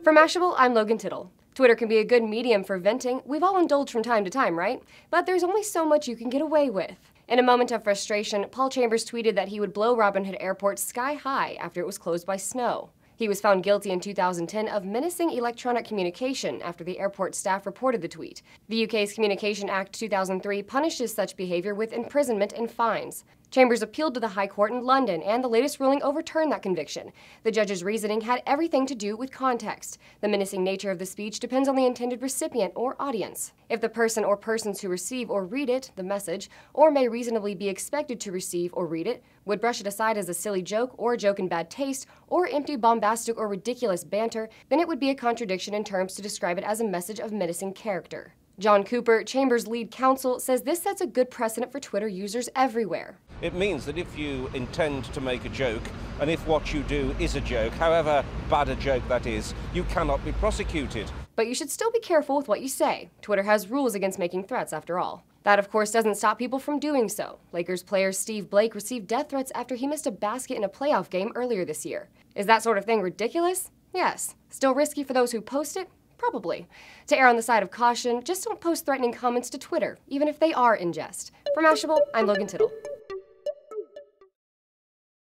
For Mashable, I'm Logan Tittle. Twitter can be a good medium for venting. We've all indulged from time to time, right? But there's only so much you can get away with. In a moment of frustration, Paul Chambers tweeted that he would blow Robin Hood Airport sky high after it was closed by snow. He was found guilty in 2010 of menacing electronic communication after the airport staff reported the tweet. The UK's Communication Act 2003 punishes such behavior with imprisonment and fines. Chambers appealed to the High Court in London, and the latest ruling overturned that conviction. The judge's reasoning had everything to do with context. The menacing nature of the speech depends on the intended recipient or audience. If the person or persons who receive or read it, the message, or may reasonably be expected to receive or read it, would brush it aside as a silly joke or a joke in bad taste or empty bombastic or ridiculous banter, then it would be a contradiction in terms to describe it as a message of menacing character. John Cooper, Chambers' lead counsel, says this sets a good precedent for Twitter users everywhere. It means that if you intend to make a joke, and if what you do is a joke, however bad a joke that is, you cannot be prosecuted. But you should still be careful with what you say. Twitter has rules against making threats, after all. That, of course, doesn't stop people from doing so. Lakers player Steve Blake received death threats after he missed a basket in a playoff game earlier this year. Is that sort of thing ridiculous? Yes. Still risky for those who post it? Probably. To err on the side of caution, just don't post threatening comments to Twitter, even if they are in jest. For Mashable, I'm Logan Tittle.